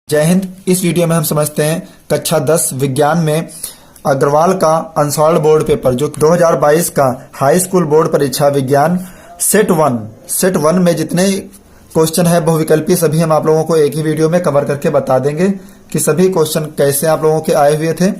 जय हिंद। इस वीडियो में हम समझते हैं कक्षा 10 विज्ञान में अग्रवाल का अनसॉल्व्ड बोर्ड पेपर जो 2022 का हाई स्कूल बोर्ड परीक्षा विज्ञान सेट वन में जितने क्वेश्चन है बहुविकल्पी सभी हम आप लोगों को एक ही वीडियो में कवर करके बता देंगे कि सभी क्वेश्चन कैसे आप लोगों के आए हुए थे।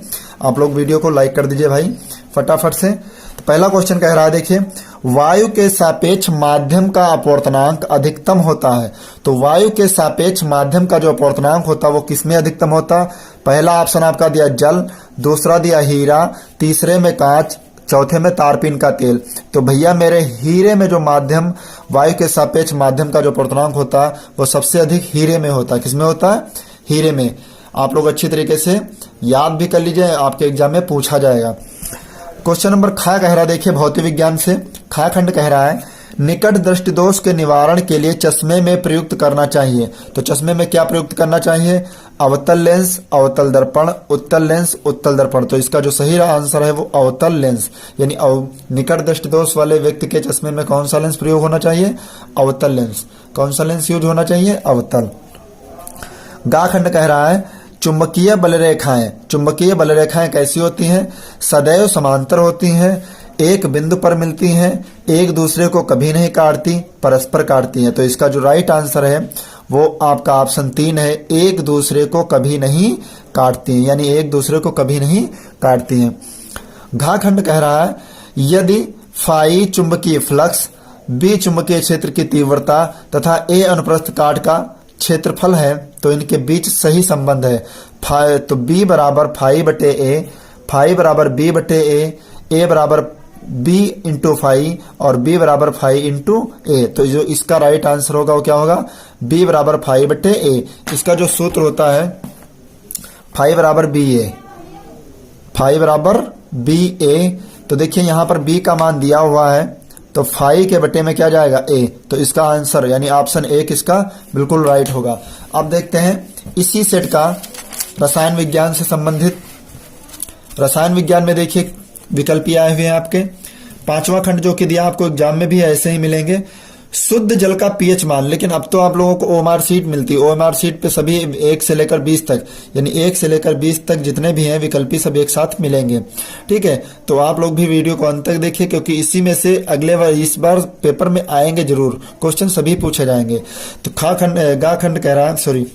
आप लोग वीडियो को लाइक कर दीजिए भाई फटाफट से। तो पहला क्वेश्चन कह रहा है, देखिए, वायु के सापेक्ष माध्यम का अपवर्तनांक अधिकतम होता है। तो वायु के सापेक्ष माध्यम का जो अपवर्तनांक होता है वो किसमें अधिकतम होता है? पहला ऑप्शन आपका दिया जल, दूसरा दिया हीरा, तीसरे में कांच, चौथे में तारपीन का तेल। तो भैया मेरे हीरे में जो माध्यम वायु के सापेक्ष माध्यम का जो अपवर्तनांक होता है वो सबसे अधिक हीरे में होता है। किसमें होता है? हीरे में। आप लोग अच्छी तरीके से याद भी कर लीजिए, आपके एग्जाम में पूछा जाएगा। क्वेश्चन नंबर खा कह रहा है, देखिए भौतिक विज्ञान से खा खंड कह रहा है, निकट दृष्टि दोष के निवारण के लिए चश्मे में प्रयुक्त करना चाहिए। तो चश्मे में क्या प्रयुक्त करना चाहिए? अवतल लेंस, अवतल दर्पण, उत्तल लेंस, उत्तल दर्पण। तो इसका जो सही आंसर है वो अवतल लेंस, यानी निकट दृष्टि दोष वाले व्यक्ति के चश्मे में कौन सा लेंस प्रयोग होना चाहिए? अवतल लेंस। कौन सा लेंस यूज होना चाहिए? अवतल। गा खंड कह रहा है, चुंबकीय बलरेखाएं। चुंबकीय बलरेखाएं कैसी होती हैं? सदैव समांतर होती हैं, एक बिंदु पर मिलती हैं, एक दूसरे को कभी नहीं काटती, परस्पर काटती हैं। तो इसका जो राइट आंसर है वो आपका ऑप्शन 3 है, एक दूसरे को कभी नहीं काटती हैं, यानी एक दूसरे को कभी नहीं काटती हैं। घा खंड कह रहा है, यदि फाई चुंबकीय फ्लक्स, बी चुंबकीय क्षेत्र की तीव्रता तथा ए अनुप्रस्थ काट का क्षेत्रफल है तो इनके बीच सही संबंध है। फाई तो बी बराबर फाई बटे ए, फाई बराबर बी बटे ए बराबर बी इंटू फाई और बी बराबर फाई इंटू ए। तो जो इसका राइट आंसर होगा वो क्या होगा? बी बराबर फाई बटे ए। इसका जो सूत्र होता है फाई बराबर बी ए, फाई बराबर बी ए। तो देखिए यहाँ पर बी का मान दिया हुआ है तो फाई के बटे में क्या जाएगा? ए। तो इसका आंसर यानी ऑप्शन ए किसका बिल्कुल राइट होगा। अब देखते हैं इसी सेट का रसायन विज्ञान से संबंधित। रसायन विज्ञान में देखिए विकल्प आए हुए हैं आपके। पांचवा खंड जो कि दिया आपको एग्जाम में भी ऐसे ही मिलेंगे, शुद्ध जल का पीएच मान। लेकिन अब तो आप लोगों को ओएमआर शीट मिलती है, ओएमआर शीट पे सभी 1 से लेकर 20 तक, यानी 1 से लेकर 20 तक जितने भी हैं विकल्पी सब एक साथ मिलेंगे। ठीक है, तो आप लोग भी वीडियो को अंत तक देखिए क्योंकि इसी में से अगले बार इस बार पेपर में आएंगे जरूर, क्वेश्चन सभी पूछे जाएंगे। तो गा खंड कह रहा है, सॉरी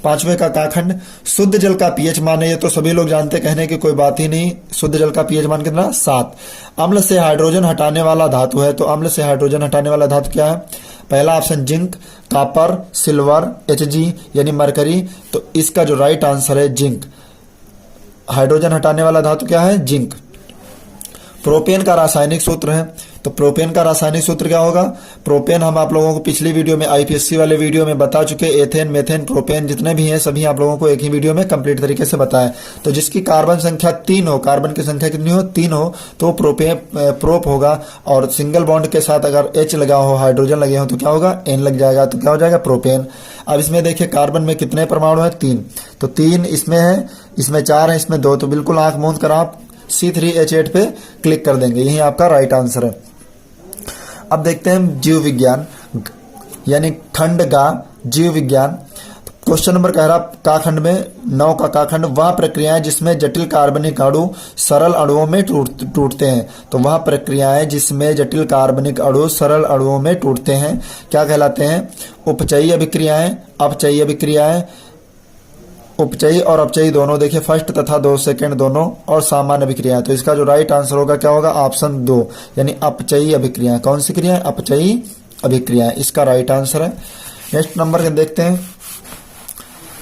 पांचवे का का खंड, शुद्ध जल का पीएच मान है, ये तो सभी लोग जानते, कहने की कोई बात ही नहीं। शुद्ध जल का पीएच मान कितना? 7। अम्ल से हाइड्रोजन हटाने वाला धातु है, तो अम्ल से हाइड्रोजन हटाने वाला धातु क्या है? पहला option zinc, copper, silver, Hg यानी मरकरी। तो इसका जो राइट आंसर है जिंक। हाइड्रोजन हटाने वाला धातु क्या है? जिंक। प्रोपेन का रासायनिक सूत्र है, तो प्रोपेन का रासायनिक सूत्र क्या होगा? प्रोपेन हम आप लोगों को पिछली वीडियो में आईपीएससी वाले वीडियो में बता चुके, एथेन, मेथेन, प्रोपेन जितने भी हैं सभी आप लोगों को एक ही वीडियो में कंप्लीट तरीके से बताया। तो जिसकी कार्बन संख्या 3 हो, कार्बन की संख्या कितनी हो? 3 हो, तो प्रोप होगा। और सिंगल बॉन्ड के साथ अगर H लगा हो, हाइड्रोजन लगे हो तो क्या होगा? N लग जाएगा, तो क्या हो जाएगा? प्रोपेन। अब इसमें देखिए कार्बन में कितने परमाणु है? 3। तो 3 इसमें है, इसमें 4 है, इसमें 2। तो बिल्कुल आंख मूंद कर आप C3H8 पे क्लिक कर देंगे, यही आपका राइट आंसर है। अब देखते हैं जीव विज्ञान, यानी खंड गा जीव विज्ञान। क्वेश्चन नंबर कह रहा का खंड में 9 का का खंड, वह प्रक्रियाएं जिसमें जटिल कार्बनिक अणु सरल अणुओं में टूटते हैं। तो वह प्रक्रियाएं जिसमें जटिल कार्बनिक अणु सरल अणुओं में टूटते हैं क्या कहलाते हैं? उपचयी अभिक्रियाएं, अपचयी अभिक्रियाएं, उपचयी और अपचयी दोनों, देखिए फर्स्ट तथा 2 सेकंड दोनों, और सामान्य अभिक्रियाएं। तो इसका जो राइट आंसर होगा क्या होगा? ऑप्शन 2 यानी अपचयी अभिक्रियाएं। कौन सी क्रियाएं? अपचयी अभिक्रियाएं, इसका राइट आंसर है। नेक्स्ट नंबर देखते हैं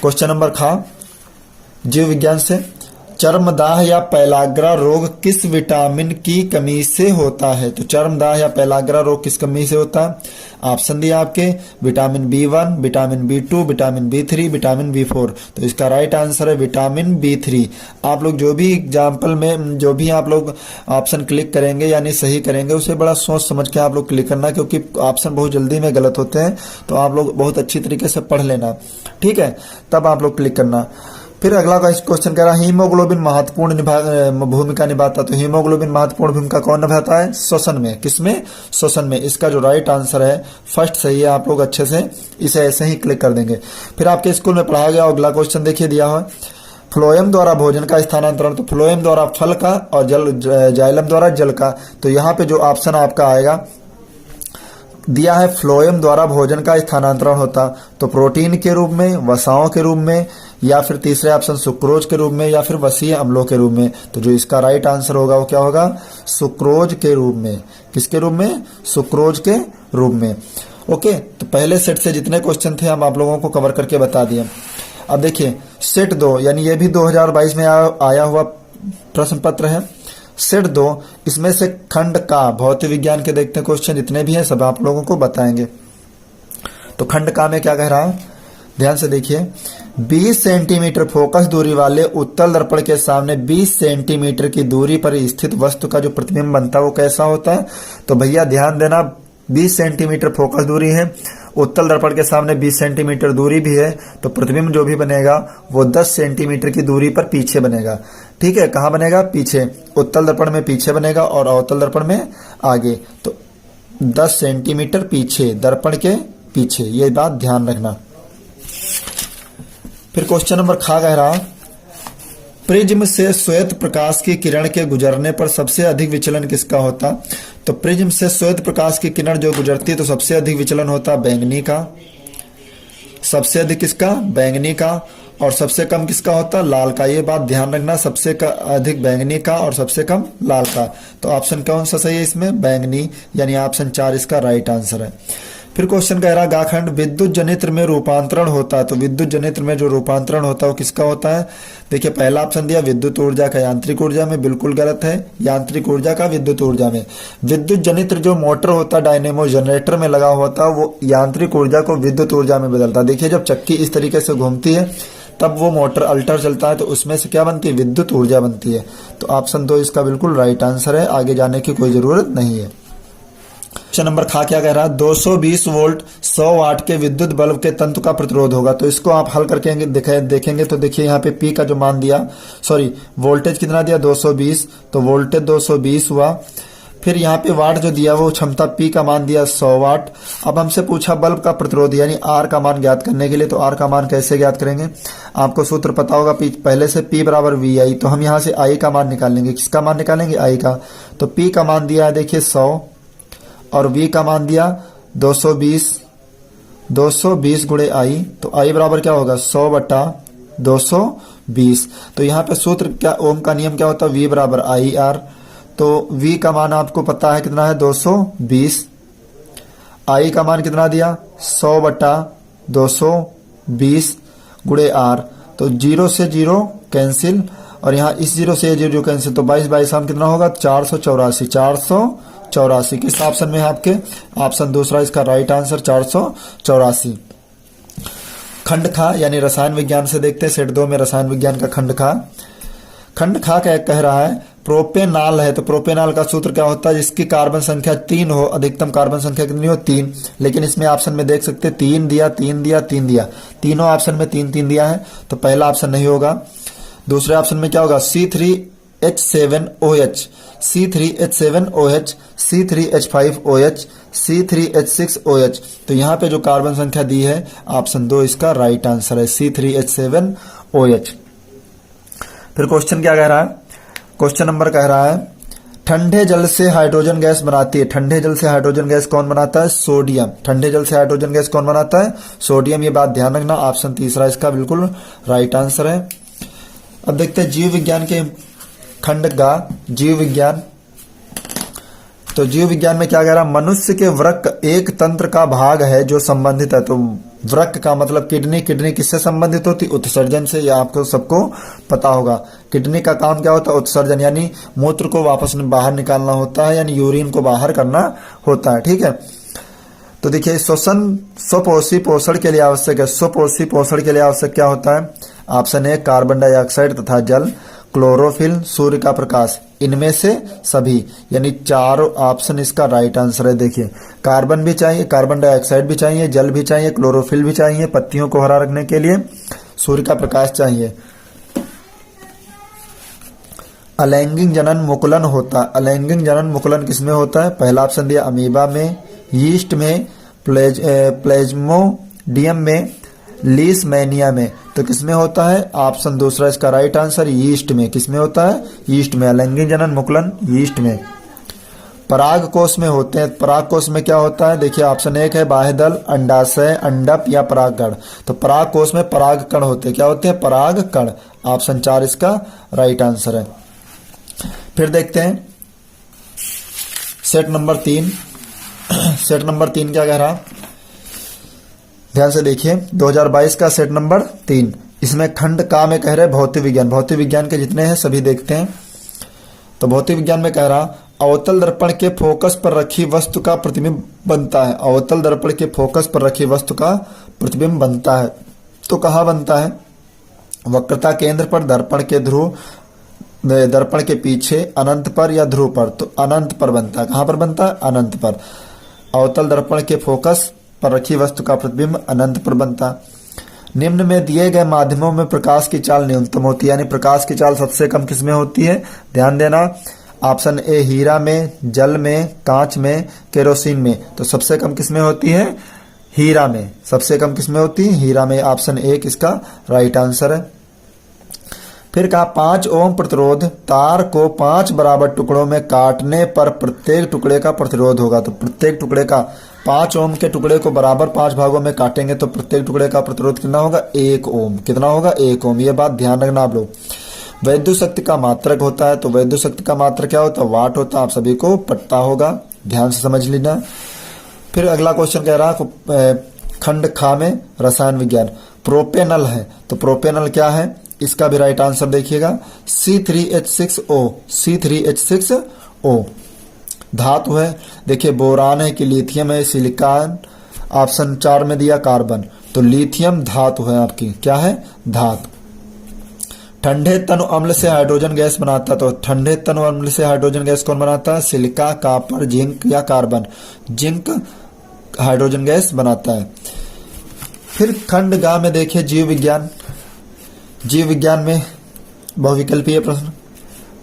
क्वेश्चन नंबर खा जीव विज्ञान से, चर्मदाह या पैलाग्रा रोग किस विटामिन की कमी से होता है? तो चर्मदाह या पैलाग्रा रोग किस कमी से होता है? ऑप्शन दिया आपके, vitamin B1, vitamin B2, vitamin B3, vitamin B4। तो इसका राइट आंसर है विटामिन B3। आप लोग जो भी एग्जाम्पल में जो भी आप लोग ऑप्शन क्लिक करेंगे यानी सही करेंगे उसे बड़ा सोच समझ के आप लोग क्लिक करना, क्योंकि ऑप्शन बहुत जल्दी में गलत होते हैं। तो आप लोग बहुत अच्छी तरीके से पढ़ लेना, ठीक है, तब आप लोग क्लिक करना। फिर अगला क्वेश्चन कह रहा है हीमोग्लोबिन महत्वपूर्ण भूमिका निभाता। तो हीमोग्लोबिन महत्वपूर्ण भूमिका कौन निभाता है? श्वसन में। किसमें? श्वसन में। इसका जो राइट आंसर है फर्स्ट सही है। आप लोग अच्छे से इसे ऐसे ही क्लिक कर देंगे। फिर आपके स्कूल में पढ़ाया गया अगला क्वेश्चन देखिए दिया हुआ फ्लोएम द्वारा भोजन का स्थानांतरण। तो फ्लोएम द्वारा फल का और जाइलम द्वारा जल का। तो यहाँ पे जो ऑप्शन आपका आएगा दिया है फ्लोएम द्वारा भोजन का स्थानांतरण होता तो प्रोटीन के रूप में, वसाओं के रूप में, या फिर तीसरे ऑप्शन सुक्रोज के रूप में, या फिर वसीय अम्लों के रूप में। तो जो इसका राइट आंसर होगा वो क्या होगा? सुक्रोज के रूप में। किसके रूप में? सुक्रोज के रूप में। ओके, तो पहले सेट से जितने क्वेश्चन थे हम आप लोगों को कवर करके बता दिए। अब देखिए सेट 2 यानी ये भी 2022 में आया हुआ प्रश्न पत्र है। सेट 2 इसमें से खंड का भौतिक विज्ञान के देखते हैं क्वेश्चन जितने भी हैं सब आप लोगों को बताएंगे। तो खंड का में क्या कह रहा है ध्यान से देखिए 20 सेंटीमीटर फोकस दूरी वाले उत्तल दर्पण के सामने 20 सेंटीमीटर की दूरी पर स्थित वस्तु का जो प्रतिबिंब बनता है वो कैसा होता है? तो भैया ध्यान देना 20 सेंटीमीटर फोकस दूरी है, उत्तल दर्पण के सामने 20 सेंटीमीटर दूरी भी है, तो प्रतिबिंब जो भी बनेगा वो 10 सेंटीमीटर की दूरी पर पीछे बनेगा। ठीक है, कहाँ बनेगा? पीछे। उत्तल दर्पण में पीछे बनेगा और अवतल दर्पण में आगे। तो 10 सेंटीमीटर पीछे, दर्पण के पीछे, ये बात ध्यान रखना। फिर क्वेश्चन नंबर खा कह रहा प्रिज्म से श्वेत प्रकाश की किरण के गुजरने पर सबसे अधिक विचलन किसका होता? तो प्रिज्म से श्वेत प्रकाश की किरण जो गुजरती है तो सबसे अधिक विचलन होता बैंगनी का। सबसे अधिक किसका? बैंगनी का। और सबसे कम किसका होता? लाल का। ये बात ध्यान रखना, सबसे अधिक बैंगनी का और सबसे कम लाल का। तो ऑप्शन कौन सा सही है इसमें? बैंगनी, यानी ऑप्शन 4 इसका राइट आंसर है। फिर क्वेश्चन कह रहा गाखंड विद्युत जनित्र में रूपांतरण होता है। तो विद्युत जनित्र में जो रूपांतरण होता है वो किसका होता है? देखिए पहला ऑप्शन दिया विद्युत ऊर्जा का यांत्रिक ऊर्जा में, बिल्कुल गलत है। यांत्रिक ऊर्जा का विद्युत ऊर्जा में। विद्युत जनित्र जो मोटर होता है डायनेमो जनरेटर में लगा होता है वो यांत्रिक ऊर्जा को विद्युत ऊर्जा में बदलता है। देखिए जब चक्की इस तरीके से घूमती है तब वो मोटर अल्टर चलता है तो उसमें से क्या बनती है? विद्युत ऊर्जा बनती है। तो ऑप्शन 2 इसका बिल्कुल राइट आंसर है, आगे जाने की कोई जरूरत नहीं है। क्वेश्चन नंबर खा क्या कह रहा है 220 वोल्ट 100 वाट के विद्युत बल्ब के तंतु का प्रतिरोध होगा। तो इसको आप हल करके देखेंगे तो देखिए यहाँ पे पी का जो मान दिया, सॉरी वोल्टेज कितना दिया 220, तो वोल्टेज 220 हुआ। फिर यहाँ पे वाट जो दिया वो क्षमता पी का मान दिया 100 वाट। अब हमसे पूछा बल्ब का प्रतिरोध यानी आर का मान ज्ञात करने के लिए। तो आर का मान कैसे ज्ञात करेंगे? आपको सूत्र पता होगा पहले से पी बराबर वी आई। तो हम यहाँ से आई का मान निकालेंगे। किसका मान निकालेंगे? आई का। तो पी का मान दिया है देखिए 100 और V का मान दिया 220 गुणे आई। तो आई बराबर क्या होगा? 100 बटा 220। तो यहाँ पे सूत्र क्या, ओम का नियम क्या होता है? V बराबर आई आर। तो V का मान आपको पता है कितना है? 220। आई का मान कितना दिया? 100 बटा 220 गुणे आर। तो 0 से 0 कैंसिल और यहाँ इस 0 से 0 कैंसिल। तो 22 हम कितना होगा? 484। किस ऑप्शन में है आपके? ऑप्शन दूसरा इसका राइट आंसर 484। खंड खा यानी रसायन विज्ञान से देखते हैं सेट 2 में रसायन विज्ञान का खंड खा क्या कह रहा है प्रोपेनाल है। तो प्रोपेनाल का सूत्र क्या होता है? जिसकी कार्बन संख्या 3 हो, अधिकतम कार्बन संख्या कितनी हो? 3। लेकिन इसमें ऑप्शन में देख सकते 3 दिया, तीनों ऑप्शन में 3 दिया है तो पहला ऑप्शन नहीं होगा। दूसरे ऑप्शन में क्या होगा? C3H7OH, C3H7OH, C3H5OH, C3H6OH। तो यहाँ पे जो कार्बन संख्या दी है ऑप्शन 2 इसका राइट आंसर है, C3H7OH। फिर क्वेश्चन क्या कह रहा है? क्वेश्चन नंबर कह रहा है ठंडे जल से हाइड्रोजन गैस बनाती है। ठंडे जल से हाइड्रोजन गैस कौन बनाता है? सोडियम। ठंडे जल से हाइड्रोजन गैस कौन बनाता है? सोडियम। ये बात ध्यान रखना, ऑप्शन तीसरा इसका बिल्कुल राइट आंसर है। अब देखते हैं जीव विज्ञान के खंड का जीव विज्ञान। तो जीव विज्ञान में क्या कह रहा है? मनुष्य के वृक्क एक तंत्र का भाग है जो संबंधित है। तो वृक्क का मतलब किडनी। किडनी किससे संबंधित होती? उत्सर्जन से। यह आपको सबको पता होगा। किडनी का काम क्या होता है? उत्सर्जन, यानी मूत्र को वापस बाहर निकालना होता है, यानी यूरिन को बाहर करना होता है। ठीक है, तो देखिए श्वसन स्वपोषी पोषण के लिए आवश्यक है। स्वपोषी पोषण के लिए आवश्यक क्या होता है? ऑप्शन ए कार्बन डाइऑक्साइड तथा जल, क्लोरोफिल, सूर्य का प्रकाश, इनमें से सभी, यानी चारों ऑप्शन इसका राइट आंसर है। देखिए कार्बन भी चाहिए, कार्बन डाइऑक्साइड भी चाहिए, जल भी चाहिए, क्लोरोफिल भी चाहिए पत्तियों को हरा रखने के लिए, सूर्य का प्रकाश चाहिए। अलैंगिक जनन मुकुलन होता है। अलैंगिक जनन मुकुलन किसमें होता है? पहला ऑप्शन दिया अमीबा में, यीस्ट में, प्लेज्मोडियम में, लीशमैनिया में। तो किसमें होता है? ऑप्शन दूसरा इसका राइट आंसर यीस्ट में। किसमें होता है? यीस्ट में। अलैंगिक जनन मुकुलन यीस्ट में। पराग कोष में होते हैं। पराग कोष में क्या होता है? देखिए ऑप्शन एक है बाह्यदल, अंडाशय, अंडप या परागकण। तो पराग कोष में परागकण होते हैं। क्या होते हैं? परागकण। ऑप्शन 4 इसका राइट आंसर है। फिर देखते हैं सेट नंबर 3। सेट नंबर 3 क्या कह रहा? ध्यान से देखिए 2022 का सेट नंबर 3। इसमें खंड का में कह रहे भौतिक विज्ञान। भौतिक विज्ञान के जितने हैं सभी देखते हैं। तो भौतिक विज्ञान में कह रहा अवतल दर्पण के फोकस पर रखी वस्तु का प्रतिबिंब बनता है। अवतल दर्पण के फोकस पर रखी वस्तु का प्रतिबिंब बनता है। तो कहाँ बनता है? वक्रता केंद्र पर, दर्पण के ध्रुव, दर्पण के पीछे, अनंत पर या ध्रुव पर। तो अनंत पर बनता है। कहाँ पर बनता है? अनंत पर। अवतल दर्पण के फोकस पर रखी वस्तु का प्रतिबिंब अनंत पर बनता है। निम्न में दिए गए माध्यमों में प्रकाश की चाल न्यूनतम होती है, यानी प्रकाश की चाल सबसे कम किसमें होती है? ध्यान देना। ऑप्शन ए हीरा में, जल में, कांच में, केरोसिन में। तो सबसे कम किसमें होती है? हीरा में। सबसे कम किसमें होती है? हीरा में। ऑप्शन ए किसका राइट आंसर है। फिर कहा 5 ओम प्रतिरोध तार को 5 बराबर टुकड़ों में काटने पर प्रत्येक टुकड़े का प्रतिरोध होगा। तो प्रत्येक टुकड़े का 5 ओम के टुकड़े को बराबर 5 भागों में काटेंगे तो प्रत्येक टुकड़े का प्रतिरोध कितना होगा? 1 ओम। कितना होगा? 1 ओम। ये बात ध्यान रखना आप लोग। वैद्युत शक्ति का मात्रक होता है। तो वैद्युत शक्ति का मात्रक क्या होता है? वाट होता है। आप सभी को पता होगा, ध्यान से समझ लेना। फिर अगला क्वेश्चन कह रहा खंड खा में रसायन विज्ञान प्रोपेनल है। तो प्रोपेनल क्या है? इसका भी राइट आंसर देखिएगा C3H6O। C3H6O धातु है। देखिए बोरान है कि लिथियम है, सिलिकॉन। ऑप्शन 4 में दिया कार्बन। तो लिथियम धातु है आपकी। क्या है? धातु। ठंडे तनु अम्ल से हाइड्रोजन गैस बनाता है। तो ठंडे तनु अम्ल से हाइड्रोजन गैस कौन बनाता है? सिलिका, कॉपर, जिंक या कार्बन। जिंक हाइड्रोजन गैस बनाता है। फिर खंड गा में देखिए जीव विज्ञान। जीव विज्ञान में बहुविकल्पीय प्रश्न।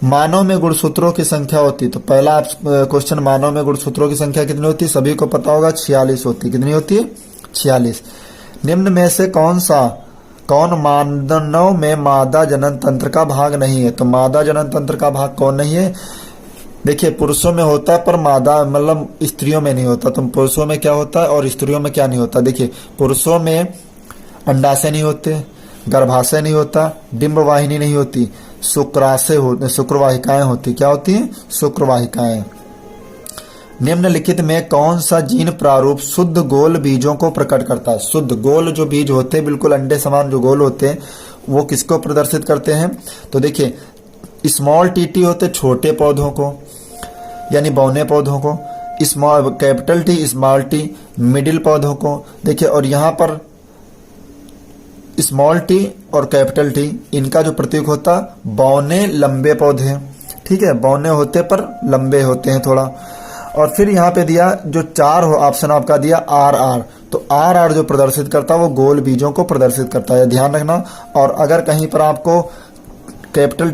मानव में गुणसूत्रों की संख्या होती। तो पहला क्वेश्चन, मानव में गुणसूत्रों की संख्या कितनी होती है? सभी को पता होगा 46 होती। कितनी होती है? 46। निम्न में से कौन मानव में मादा जनन तंत्र का भाग नहीं है? तो मादा जनन तंत्र का भाग कौन नहीं है? देखिए पुरुषों में होता है पर मादा मतलब स्त्रियों में नहीं होता। तो पुरुषों में क्या होता है और स्त्रियों में क्या नहीं होता? देखिए पुरुषों में अंडाशय नहीं होते, गर्भाशय नहीं होता, डिंब वाहिनी नहीं होती, शुक्राशय होते, शुक्रवाहिकाएं होती। क्या होती हैं? शुक्रवाहिकाएं। निम्नलिखित में कौन सा जीन प्रारूप शुद्ध गोल बीजों को प्रकट करता है? शुद्ध गोल जो बीज होते हैं, बिल्कुल अंडे समान जो गोल होते हैं, वो किसको प्रदर्शित करते हैं? तो देखिए स्मॉल टीटी होते छोटे पौधों को, यानी बौने पौधों को। Small capital T, small T middle पौधों को। देखिए और यहाँ पर स्मॉल टी और कैपिटल टी, इनका जो प्रतीक होता बौने लंबे पौधे। ठीक है, बौने होते पर लंबे होते हैं थोड़ा। और फिर यहाँ पे दिया जो 4 हो ऑप्शन आपका दिया RR। तो RR जो प्रदर्शित करता है वो गोल बीजों को प्रदर्शित करता है, ध्यान रखना। और अगर कहीं पर आपको कैपिटल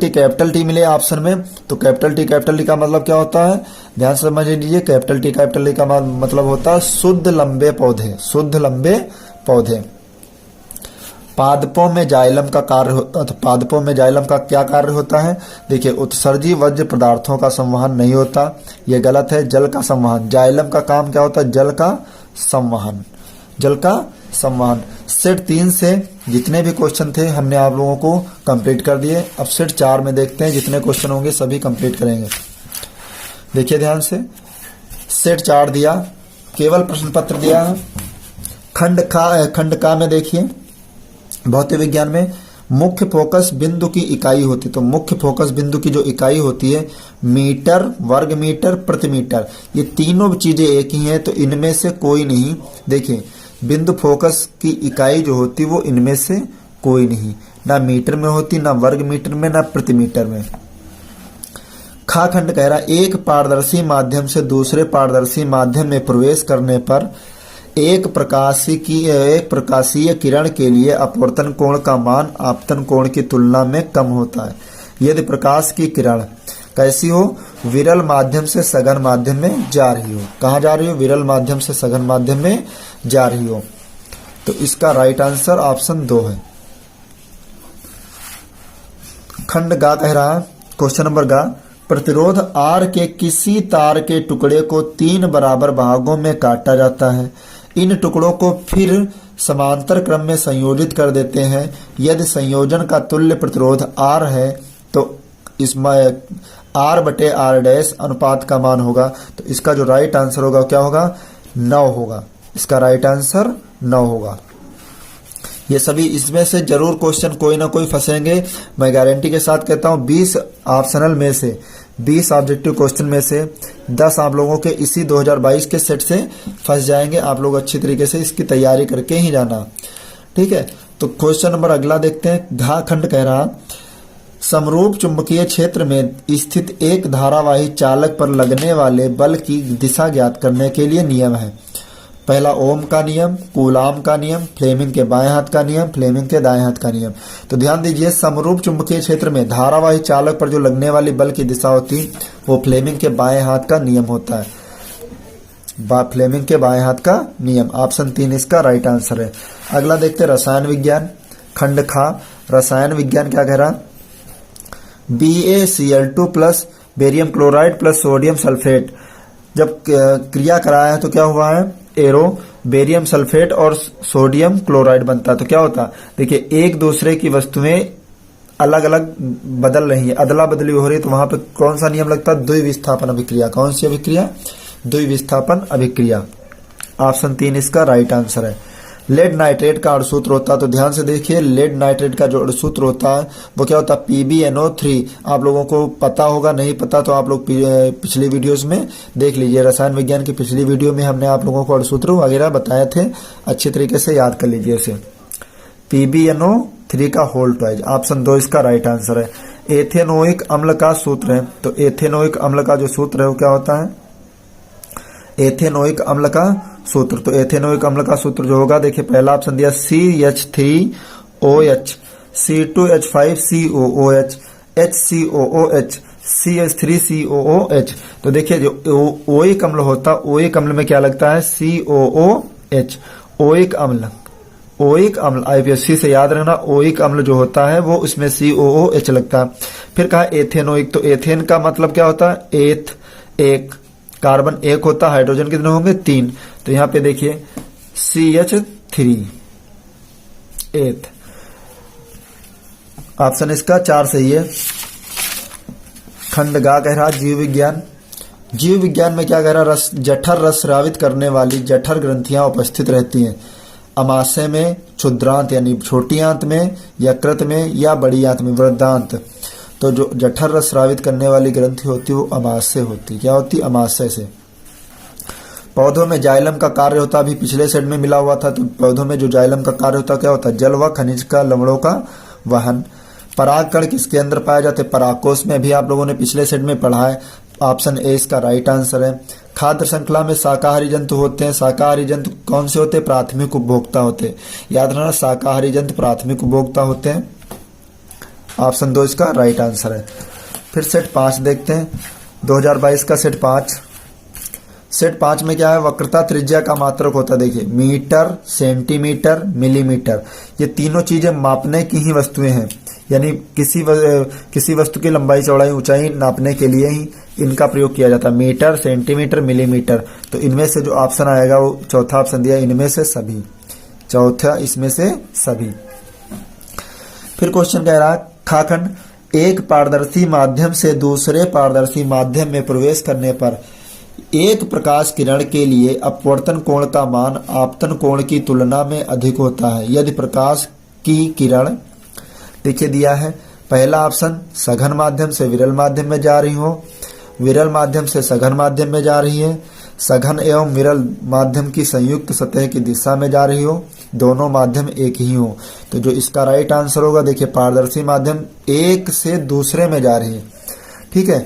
टी मिले ऑप्शन में, तो कैपिटल टी का मतलब क्या होता है? ध्यान से समझ लीजिए। कैपिटल टी का मतलब होता है शुद्ध लंबे पौधे। शुद्ध लंबे पौधे। पादपों में जाइलम का कार्य होता है। तो पादपों में जाइलम का क्या कार्य होता है? देखिए उत्सर्जी वज्र पदार्थों का संवहन नहीं होता, यह गलत है। जल का संवहन। जाइलम का काम क्या होता है? जल का संवहन। जल का संवहन। सेट 3 से जितने भी क्वेश्चन थे हमने आप लोगों को कंप्लीट कर दिए। अब सेट 4 में देखते हैं, जितने क्वेश्चन होंगे सभी कंप्लीट करेंगे। देखिए ध्यान से, सेट 4 दिया, केवल प्रश्न पत्र दिया है। खंड का में देखिए भौतिक विज्ञान में मुख्य फोकस बिंदु की इकाई होती है। तो मुख्य फोकस बिंदु की जो इकाई होती है मीटर, वर्ग मीटर, प्रति मीटर, ये तीनों चीजें एक ही हैं। तो इनमें से कोई नहीं। देखिए बिंदु फोकस की इकाई जो होती वो इनमें से कोई नहीं, ना मीटर में होती, ना वर्ग मीटर में, ना प्रति मीटर में। खा खंड कह रहा एक पारदर्शी माध्यम से दूसरे पारदर्शी माध्यम में प्रवेश करने पर एक प्रकाशीय किरण के लिए अपवर्तन कोण का मान आपतन कोण की तुलना में कम होता है। यदि प्रकाश की किरण कैसी हो, विरल माध्यम से सघन माध्यम में जा रही हो। कहाँ जा रही हो, विरल माध्यम से सघन माध्यम में जा रही हो। तो इसका राइट आंसर ऑप्शन 2 है। खंड गा कह रहा है, क्वेश्चन नंबर गा, प्रतिरोध R के किसी तार के टुकड़े को 3 बराबर भागों में काटा जाता है। इन टुकड़ों को फिर समांतर क्रम में संयोजित कर देते हैं। यदि संयोजन का तुल्य प्रतिरोध R है तो इसमें R बटे R डैश अनुपात का मान होगा। तो इसका जो राइट आंसर होगा क्या होगा, 9 होगा। इसका राइट आंसर 9 होगा। ये सभी इसमें से जरूर क्वेश्चन कोई ना कोई फंसेंगे, मैं गारंटी के साथ कहता हूँ। 20 ऑप्शनल में से, 20 ऑब्जेक्टिव क्वेश्चन में से 10 आप लोगों के इसी 2022 के सेट से फंस जाएंगे। आप लोग अच्छी तरीके से इसकी तैयारी करके ही जाना, ठीक है। तो क्वेश्चन नंबर अगला देखते हैं। घा खंड कह रहा, समरूप चुंबकीय क्षेत्र में स्थित एक धारावाही चालक पर लगने वाले बल की दिशा ज्ञात करने के लिए नियम है। पहला ओम का नियम, कूलाम का नियम, फ्लेमिंग के बाएं हाथ का नियम, फ्लेमिंग के दाएं हाथ का नियम। तो ध्यान दीजिए, समरूप चुंबकीय क्षेत्र में धारावाही चालक पर जो लगने वाली बल की दिशा होती वो फ्लेमिंग के बाएं हाथ का नियम होता है। फ्लेमिंग के बाएं हाथ का नियम, ऑप्शन 3 इसका राइट आंसर है। अगला देखते हैं रसायन विज्ञान, खंड खा, रसायन विज्ञान क्या कह रहा, BaCl2 plus barium chloride plus sodium sulphate जब क्रिया कराया है तो क्या हुआ है, एरो बेरियम सल्फेट और सोडियम क्लोराइड बनता है। तो क्या होता है, देखिए एक दूसरे की वस्तुएं अलग अलग बदल रही है, अदला बदली हो रही है, तो वहां पे कौन सा नियम लगता है, द्विविस्थापन अभिक्रिया। कौन सी अभिक्रिया, द्विविस्थापन अभिक्रिया। ऑप्शन 3 इसका राइट आंसर है। लेड नाइट्रेट का अणुसूत्र होता है, तो ध्यान से देखिए, लेड नाइट्रेट का जो अणुसूत्र होता है वो क्या होता है, PbNO3। आप लोगों को पता होगा, नहीं पता तो आप लोग पिछली वीडियोस में देख लीजिए। रसायन विज्ञान की पिछली वीडियो में हमने आप लोगों को अणुसूत्र वगैरह बताए थे, अच्छी तरीके से याद कर लीजिए उसे। PbNO3 का होल ट्वाइस, ऑप्शन 2 इसका राइट आंसर है। एथेनोइक अम्ल का सूत्र है, तो एथेनोइक अम्ल का जो सूत्र है वो क्या होता है, एथेनोइक अम्ल का सूत्र। तो एथेनोइक अम्ल का सूत्र जो होगा, देखिए पहला ऑप्शन दिया CH3OH, C2H5COOH, HCOOH, CH3COOH। तो देखिए जो ओइक अम्ल होता है, ओइक अम्ल में क्या लगता है, COOH। ओइक अम्ल, ओइक अम्ल IPSC से याद रखना, ओइक अम्ल जो होता है वो उसमें COOH लगता है। फिर कहा एथेनोइक, तो एथेन का मतलब क्या होता है, एथ, एक, कार्बन एक होता है, हाइड्रोजन कितने होंगे, 3। तो यहां पे देखिए CH3, एथ। ऑप्शन इसका 4 सही है। खंड गा कह रहा जीव विज्ञान, जीव विज्ञान में क्या कह रहा, रस जठर रस स्रावित करने वाली जठर ग्रंथियां उपस्थित रहती हैं। अमाशय में, क्षुद्रांत यानी छोटी आंत में, यकृत में या बड़ी आंत में, वृद्धांत। तो जो जठर रस स्रावित करने वाली ग्रंथि होती है वो अमाशय होती, क्या होती, अमाशय से। पौधों में जाइलम का कार्य होता है, अभी पिछले सेट में मिला हुआ था। तो पौधों में जो जाइलम का कार्य होता है क्या होता है, जल व खनिज का लवणों का वहन। परागकण किसके अंदर पाए जाते हैं, परागकोश में, भी आप लोगों ने पिछले सेट में पढ़ा है। ऑप्शन ए इसका राइट आंसर है। खाद्य श्रृंखला में शाकाहारी जंतु होते हैं, शाकाहारी जंतु कौन से होते हैं, प्राथमिक उपभोक्ता होते हैं। याद रखना, शाकाहारी जंतु प्राथमिक उपभोक्ता होते हैं। ऑप्शन 2 इसका राइट आंसर है। फिर सेट 5 देखते हैं, 2022 का सेट 5। सेट 5 में क्या है, वक्रता त्रिज्या का मात्रक होता है। देखिए मीटर, सेंटीमीटर, मिलीमीटर, ये तीनों चीजें मापने की ही वस्तुएं हैं, यानी किसी वस्तु की लंबाई चौड़ाई ऊंचाई नापने के लिए ही इनका प्रयोग किया जाता है, मीटर, सेंटीमीटर, मिलीमीटर। तो इनमें से जो ऑप्शन आएगा वो चौथा ऑप्शन दिया, इनमें से सभी, चौथा इसमें से सभी। फिर क्वेश्चन कह रहा है, खाखंड, एक पारदर्शी माध्यम से दूसरे पारदर्शी माध्यम में प्रवेश करने पर एक प्रकाश किरण के लिए अपवर्तन कोण का मान आपतन कोण की तुलना में अधिक होता है यदि प्रकाश की किरण, देखिए दिया है पहला ऑप्शन सघन माध्यम से विरल माध्यम में जा रही हो, विरल माध्यम से सघन माध्यम में जा रही है, सघन एवं विरल माध्यम की संयुक्त सतह की दिशा में जा रही हो, दोनों माध्यम एक ही हो। तो जो इसका राइट आंसर होगा, देखिए पारदर्शी माध्यम एक से दूसरे में जा रही है, ठीक है।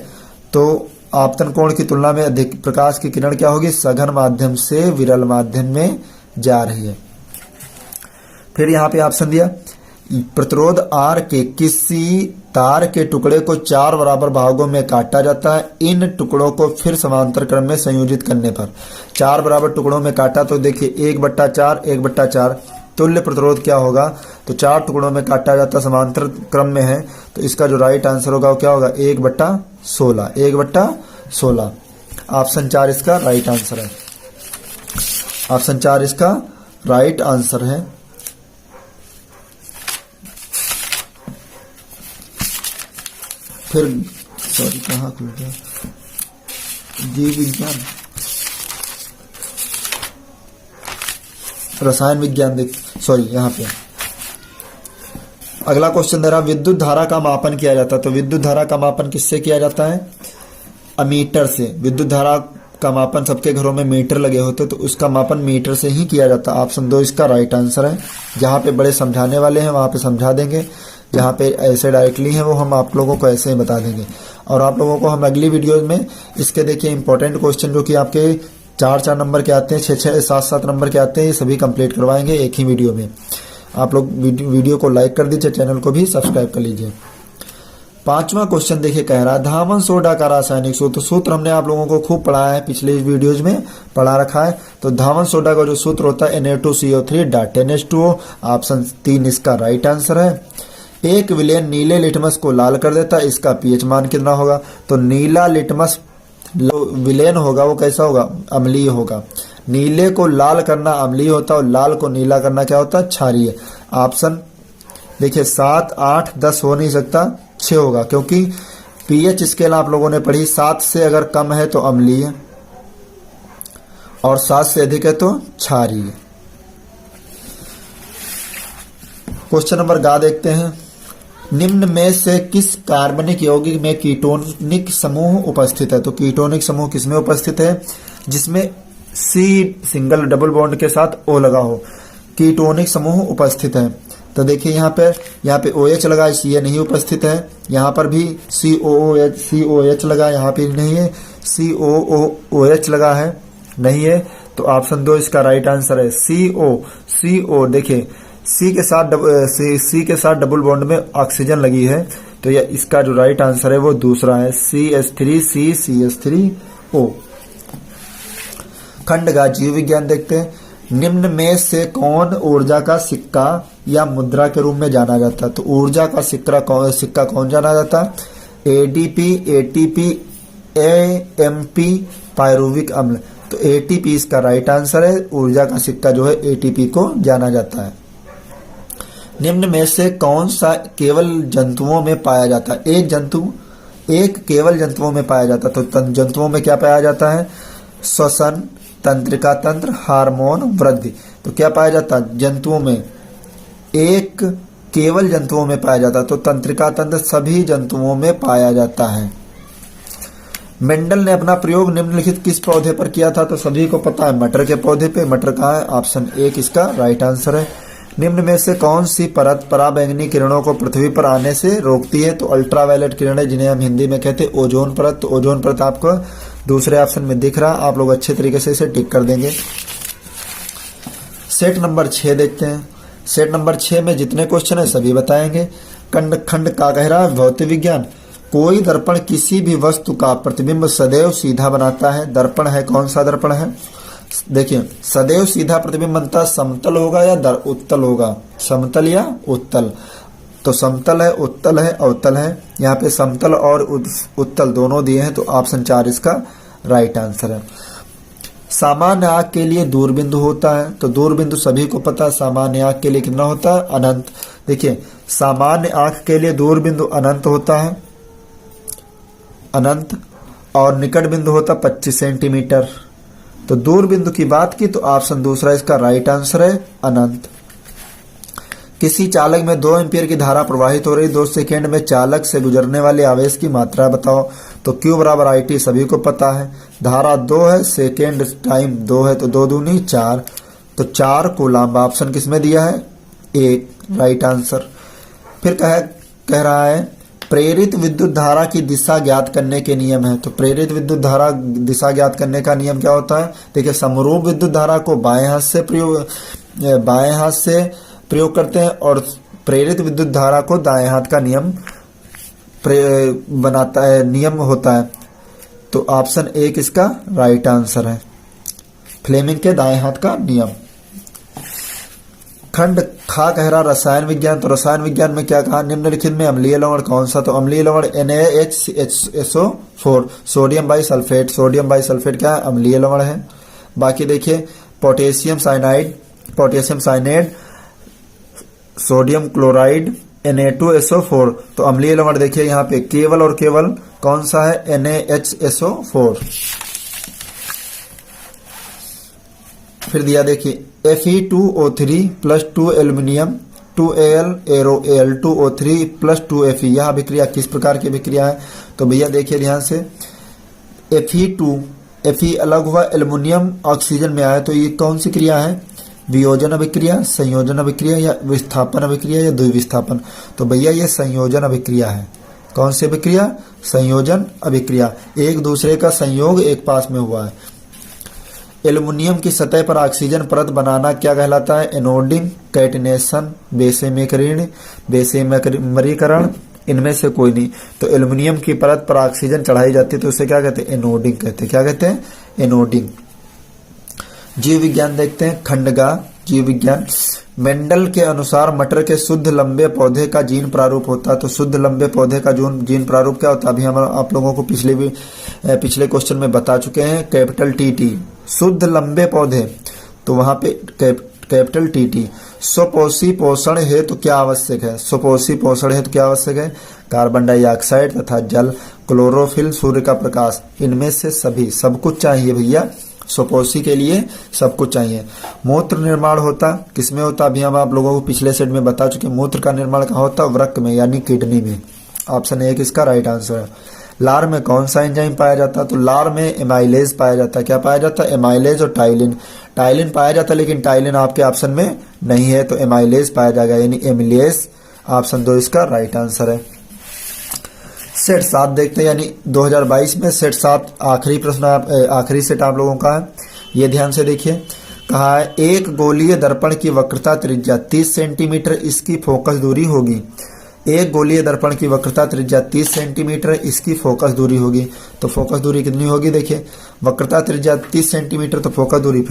तो आपतन कोण की तुलना में अधिक प्रकाश की किरण क्या होगी, सघन माध्यम से विरल माध्यम में जा रही है। फिर यहाँ पे ऑप्शन दिया, प्रतिरोध R के किसी तार के टुकड़े को 4 बराबर भागों में काटा जाता है। इन टुकड़ों को फिर समांतर क्रम में संयोजित करने पर 4 बराबर टुकड़ों में काटा, तो देखिए 1/4 1/4 तुल्य प्रतिरोध क्या होगा, तो 4 टुकड़ों में काटा जाता समांतर क्रम में है, तो इसका जो राइट आंसर होगा वो क्या होगा 1/16 1/16। ऑप्शन 4 इसका राइट आंसर है। ऑप्शन 4 इसका राइट आंसर है। फिर सॉरी कहाँ खुल गया, जीव विज्ञान रसायन विज्ञान देख, सॉरी यहाँ पे अगला क्वेश्चन दे रहा, विद्युत धारा का मापन किया जाता है। तो विद्युत धारा का मापन किससे किया जाता है, अमीटर से। विद्युत धारा का मापन सबके घरों में मीटर लगे होते, तो उसका मापन मीटर से ही किया जाता है। ऑप्शन 2 इसका राइट आंसर है। जहाँ पे बड़े समझाने वाले हैं वहाँ पे समझा देंगे, जहाँ पे ऐसे डायरेक्टली हैं वो हम आप लोगों को ऐसे ही बता देंगे। और आप लोगों को हम अगली वीडियो में इसके देखिए इंपॉर्टेंट क्वेश्चन जो कि आपके 4-4 नंबर के आते हैं, 6-6 7-7 नंबर के आते हैं, ये सभी कंप्लीट करवाएंगे एक ही वीडियो में। आप लोग वीडियो को लाइक कर दीजिए, चैनल को भी सब्सक्राइब कर लीजिए। 5वां क्वेश्चन देखिए कह रहा है धामन सोडा का रासायनिक सूत्र। तो सूत्र हमने आप लोगों को खूब पढ़ाया है, पिछले वीडियोज में पढ़ा रखा है। तो धामन सोडा का जो सूत्र होता है Na2CO3.NH2O। ऑप्शन 3 इसका राइट आंसर है। एक विलेन नीले लिटमस को लाल कर देता है, इसका पीएच मान कितना होगा, तो नीला लिटमस विलेन होगा वो कैसा होगा, अम्लीय होगा। नीले को लाल करना अम्लीय होता है और लाल को नीला करना क्या होता है, क्षारीय। ऑप्शन देखिए 7, 8, 10 हो नहीं सकता, 6 होगा, क्योंकि पीएच स्केल आप लोगों ने पढ़ी, 7 से अगर कम है तो अम्लीय और 7 से अधिक है तो क्षारीय। क्वेश्चन नंबर गा देखते हैं, निम्न में से किस कार्बनिक यौगिक में कीटोनिक समूह उपस्थित है। तो कीटोनिक समूह किसमें उपस्थित है, जिसमें C सिंगल डबल बॉन्ड के साथ O लगा हो, कीटोनिक समूह उपस्थित है। तो देखिए यहाँ पे OH लगा है, ये नहीं उपस्थित है। यहाँ पर भी COOH लगा, यहाँ पे नहीं है। COOH लगा है, नहीं है। तो ऑप्शन 2 इसका राइट आंसर है। CO देखिए C के साथ डबल बॉन्ड में ऑक्सीजन लगी है, तो यह इसका जो राइट आंसर है वो दूसरा है, CH3CCH3O। खंडगा जीव विज्ञान देखते हैं, निम्न में से कौन ऊर्जा का सिक्का या मुद्रा के रूप में जाना जाता है। तो ऊर्जा का सिक्का कौन जाना जाता है, ADP, ATP, AMP, पायरुविक अम्ल। तो ATP इसका राइट आंसर है। ऊर्जा का सिक्का जो है ATP को जाना जाता है। निम्न में से कौन सा केवल जंतुओं में पाया जाता है, एक केवल जंतुओं में पाया जाता है। तो जंतुओं में क्या पाया जाता है, श्वसन, तंत्रिका तंत्र, हार्मोन, वृद्धि। तो क्या पाया जाता है, जंतुओं में एक केवल जंतुओं में पाया जाता है। तो तंत्रिका तंत्र सभी जंतुओं में पाया जाता है। मेंडल ने अपना प्रयोग निम्नलिखित किस पौधे पर किया था। तो सभी को पता है मटर के पौधे पे। मटर कहाँ है, ऑप्शन 1 इसका राइट आंसर है। निम्न में से कौन सी परत पराबैंगनी किरणों को पृथ्वी पर आने से रोकती है। तो अल्ट्रावायलेट किरणें, जिन्हें हम हिंदी में कहते हैं ओजोन परत। तो ओजोन परत आपको दूसरे ऑप्शन में दिख रहा, आप लोग अच्छे तरीके से इसे टिक कर देंगे। सेट नंबर 6 देखते हैं। सेट नंबर 6 में जितने क्वेश्चन है सभी बताएंगे। खंड का कह रहा है भौतिक विज्ञान, कोई दर्पण किसी भी वस्तु का प्रतिबिंब सदैव सीधा बनाता है। दर्पण है, कौन सा दर्पण है, देखिए सदैव सीधा प्रतिबिंब बनता, समतल होगा या उत्तल होगा, समतल या उत्तल। तो समतल है, उत्तल है, अवतल है। यहाँ पे समतल और उत्तल दोनों दिए हैं, तो ऑप्शन 4 इसका राइट आंसर है। सामान्य आंख के लिए दूरबिंदु होता है। तो दूरबिंदु सभी को पता है, सामान्य आंख के लिए कितना होता है, अनंत। देखिए सामान्य आंख के लिए दूरबिंदु अनंत होता है, अनंत, और निकट बिंदु होता 25 सेंटीमीटर। तो दूर बिंदु की बात की तो ऑप्शन दूसरा इसका राइट आंसर है, अनंत। किसी चालक में 2 एम्पीयर की धारा प्रवाहित हो रही, 2 सेकेंड में चालक से गुजरने वाले आवेश की मात्रा बताओ। तो Q बराबर IT सभी को पता है। धारा 2 है, सेकेंड टाइम 2 है, तो 2 दूनी 4, तो 4 कूलम्ब। ऑप्शन किसमें दिया है, 1 राइट आंसर। फिर कह रहा है प्रेरित विद्युत धारा की दिशा ज्ञात करने के नियम है। तो प्रेरित विद्युत धारा दिशा ज्ञात करने का नियम क्या होता है, देखिए समरूप विद्युत धारा को बाएं हाथ से प्रयोग करते हैं और प्रेरित विद्युत धारा को दाएं हाथ का नियम बनाता है, नियम होता है। तो ऑप्शन एक इसका राइट आंसर है, फ्लेमिंग के दाएं हाथ का नियम। खंड खा कह रहा रसायन विज्ञान, तो रसायन विज्ञान में क्या कहा, निम्नलिखित में अम्लीय लवण कौन सा, तो अम्लीय लवण NaHSO4 sodium bisulphate, sodium bisulphate क्या है, अम्लीय लवण है। बाकी देखिए potassium cyanide, potassium cyanate, sodium chloride Na2SO4, तो अम्लीय लवण देखिए यहाँ पे केवल और केवल कौन सा है, NaHSO4। फिर दिया देखिए Fe2O3 plus 2 aluminium 2Al arrow Al2O3 plus 2 Fe, यह अभिक्रिया किस प्रकार की अभिक्रिया है, तो भैया देखिए ध्यान से Fe अलग हुआ, एल्यूमिनियम ऑक्सीजन में आया, तो ये कौन सी क्रिया है, वियोजन अभिक्रिया, संयोजन अभिक्रिया या विस्थापन अभिक्रिया या द्विविस्थापन, तो भैया ये संयोजन अभिक्रिया है। कौन सी अभिक्रिया, संयोजन अभिक्रिया, एक दूसरे का संयोग एक पास में हुआ है। एल्युमिनियम की सतह पर ऑक्सीजन परत बनाना क्या कहलाता है, एनोडिंग, कैटिनेशन, बेसेमरीकरण, इनमें से कोई नहीं। तो एल्युमिनियम की परत पर ऑक्सीजन चढ़ाई जाती है तो उसे क्या कहते हैं, एनोडिंग कहते हैं। क्या कहते हैं, एनोडिंग। जीव विज्ञान देखते हैं, खंडगा जीव विज्ञान। मेंडल के अनुसार मटर के शुद्ध लंबे पौधे का जीन प्रारूप होता है, तो शुद्ध लंबे पौधे का जीन प्रारूप क्या होता है, अभी हम आप लोगों को पिछले क्वेश्चन में बता चुके हैं, कैपिटल TT शुद्ध लंबे पौधे, तो वहां पे कैपिटल TT। स्वपोषी पोषण हेतु क्या आवश्यक है, स्वपोषी पोषण हेतु क्या आवश्यक है, कार्बन डाइऑक्साइड तथा जल, क्लोरोफिल, सूर्य का प्रकाश, इनमें से सभी सब कुछ चाहिए भैया, स्वपोषी के लिए सब कुछ चाहिए। मूत्र निर्माण होता किसमें होता, अभी हम आप लोगों को पिछले सेट में बता चुके, मूत्र का निर्माण कहाँ होता, वृक्क में यानी किडनी में। ऑप्शन एक इसका राइट आंसर है। लार में कौन सा एंजाइम पाया जाता है, तो लार में एमाइलेज पाया जाता है। क्या पाया जाता है, एमाइलेज और टाइलिन। टाइलिन पाया जाता है लेकिन टाइलिन आपके ऑप्शन में नहीं है, तो एमाइलेज पाया जाएगा यानी एमिलेज। ऑप्शन 2 इसका राइट आंसर है। सेट 7 देखते हैं, यानी 2022 में सेट 7 आखिरी प्रश्न, आखिरी सेट आप लोगों का है। ये ध्यान से देखिए, कहा है एक गोलीय दर्पण की वक्रता त्रिज्या 30 सेंटीमीटर, इसकी फोकस दूरी होगी। एक गोलीय दर्पण की वक्रता त्रिज्या 30 सेंटीमीटर, इसकी फोकस दूरी होगी। तो फोकस दूरी कितनी होगी, देखिए वक्रता त्रिज्या 30 सेंटीमीटर, तो फोकस दूरी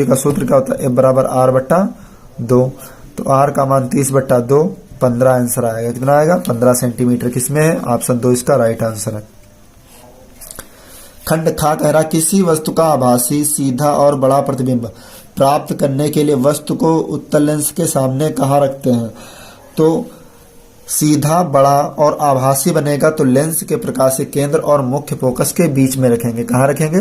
का सूत्र क्या होता है, F बराबर R/2। तो R का मान 30/2, 15 आंसर आएगा। कितना आएगा, 15 सेंटीमीटर। किसमें है, ऑप्शन 2 इसका राइट आंसर है। खंड खा कह रहा किसी वस्तु का आभासी, सीधा और बड़ा प्रतिबिंब प्राप्त करने के लिए वस्तु को उत्तल लेंस के सामने कहाँ रखते हैं, तो सीधा, बड़ा और आभासी बनेगा तो लेंस के प्रकाशीय केंद्र और मुख्य फोकस के बीच में रखेंगे। कहाँ रखेंगे,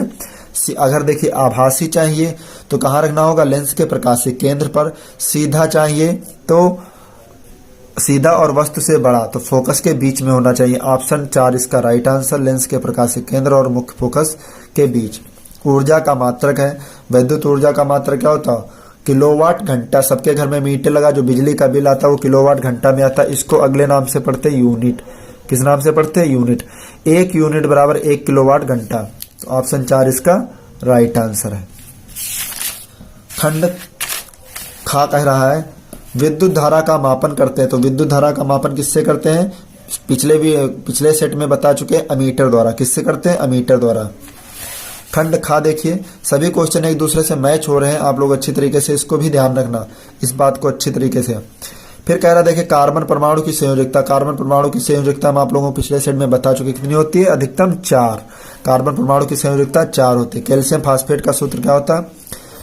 अगर देखिए आभासी चाहिए तो कहाँ रखना होगा, लेंस के प्रकाशीय केंद्र पर। सीधा चाहिए तो सीधा और वस्तु से बड़ा, तो फोकस के बीच में होना चाहिए। ऑप्शन 4 इसका राइट आंसर, लेंस के प्रकाशीय केंद्र और मुख्य फोकस के बीच। ऊर्जा का मात्रक है, विद्युत ऊर्जा का मात्रक क्या होता है, किलोवाट घंटा। सबके घर में मीटर लगा, जो बिजली का बिल आता है वो किलोवाट घंटा में आता है। इसको अगले नाम से पढ़ते हैं यूनिट। किस नाम से पढ़ते हैं, यूनिट। 1 यूनिट बराबर 1 किलोवाट घंटा। तो ऑप्शन 4 इसका राइट आंसर है। खंड खा कह रहा है विद्युत धारा का मापन करते हैं, तो विद्युत धारा का मापन किससे करते हैं, पिछले सेट में बता चुके हैं, अमीटर द्वारा। किससे करते हैं, अमीटर द्वारा। खंड खा देखिए, सभी क्वेश्चन एक दूसरे से मैच हो रहे हैं, आप लोग अच्छी तरीके से इसको भी ध्यान रखना, इस बात को अच्छी तरीके से। फिर कह रहा देखिए कार्बन परमाणु की संयोजकता। कार्बन परमाणु की संयोजकता हम आप लोगों को पिछले सेट में बता चुके, कितनी होती है, अधिकतम 4। कार्बन परमाणु की संयोजकता 4 होती है। कैल्शियम फास्फेट का सूत्र क्या होता है,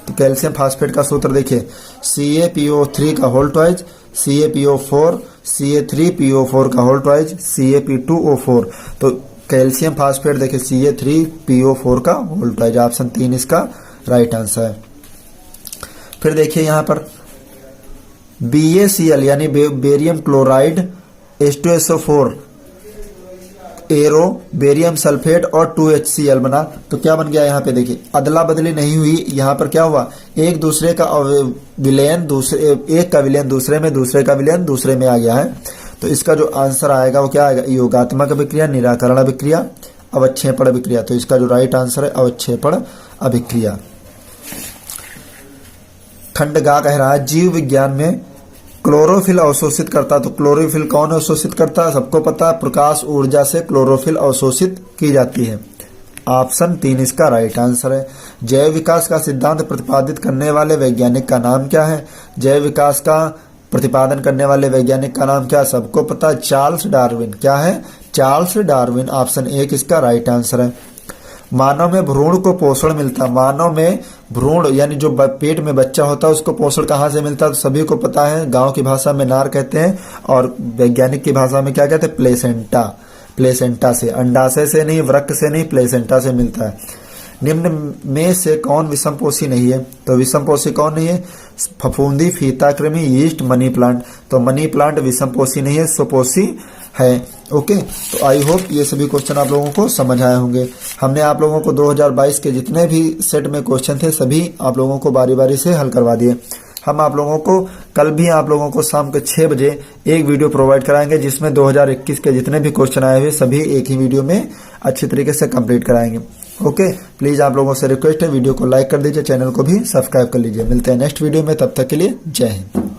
तो कैल्शियम फास्फेट का सूत्र देखिए CaPO3 का होल ट्वाइज, CaPO4, Ca3PO4 का होल ट्वाइज, Ca2O4। तो कैल्शियम फास्फेट देखिए Ca3PO4 का होल ट्वाइज। ऑप्शन 3 इसका राइट आंसर है। फिर देखिए यहाँ पर BaCl यानी barium chloride H2SO4 arrow barium sulphate और 2HCl बना, तो क्या बन गया, यहाँ पे देखिए अदला बदली नहीं हुई। यहाँ पर क्या हुआ, एक दूसरे का विलयन एक का विलयन दूसरे में, दूसरे का विलयन दूसरे में आ गया है। तो इसका जो आंसर आएगा वो क्या आएगा, योगात्मक अभिक्रिया, निराकरण अभिक्रिया, अवक्षेपण अभिक्रिया। तो इसका जो राइट आंसर है अवक्षेपण अभिक्रिया। खंड गा कह रहा है जीव विज्ञान में क्लोरोफिल अवशोषित करता है। तो क्लोरोफिल कौन अवशोषित करता है? सबको पता है, प्रकाश ऊर्जा से क्लोरोफिल अवशोषित की जाती है। ऑप्शन 3 इसका राइट आंसर है। जैव विकास का सिद्धांत प्रतिपादित करने वाले वैज्ञानिक का नाम क्या है? जैव विकास का प्रतिपादन करने वाले वैज्ञानिक का नाम क्या है? सबको पता है, चार्ल्स डार्विन। क्या है? Charles Darwin. ऑप्शन 1 इसका राइट आंसर है। मानव में भ्रूण को पोषण मिलता है। मानव में भ्रूण यानी जो पेट में बच्चा होता है उसको पोषण कहाँ से मिलता है? तो सभी को पता है, गांव की भाषा में नार कहते हैं और वैज्ञानिक की भाषा में क्या कहते हैं? प्लेसेंटा। प्लेसेंटा से, अंडाशय से नहीं, वृक्क से नहीं, प्लेसेंटा से मिलता है। निम्न में से कौन विषमपोषी नहीं है? तो विषमपोषी कौन नहीं है? फफूंदी, फीताकृमि, यीस्ट, मनी प्लांट। तो मनी प्लांट विषमपोषी नहीं है, स्वपोषी है। ओके, तो आई होप ये सभी क्वेश्चन आप लोगों को समझ आए होंगे। हमने आप लोगों को 2022 के जितने भी सेट में क्वेश्चन थे सभी आप लोगों को बारी बारी से हल करवा दिए। हम आप लोगों को कल भी आप लोगों को शाम के 6 बजे एक वीडियो प्रोवाइड कराएंगे जिसमें 2021 के जितने भी क्वेश्चन आए हुए सभी एक ही वीडियो में अच्छी तरीके से कंप्लीट कराएंगे। ओके, प्लीज आप लोगों से रिक्वेस्ट है, वीडियो को लाइक कर दीजिए, चैनल को भी सब्सक्राइब कर लीजिए। मिलते हैं नेक्स्ट वीडियो में, तब तक के लिए जय हिंद।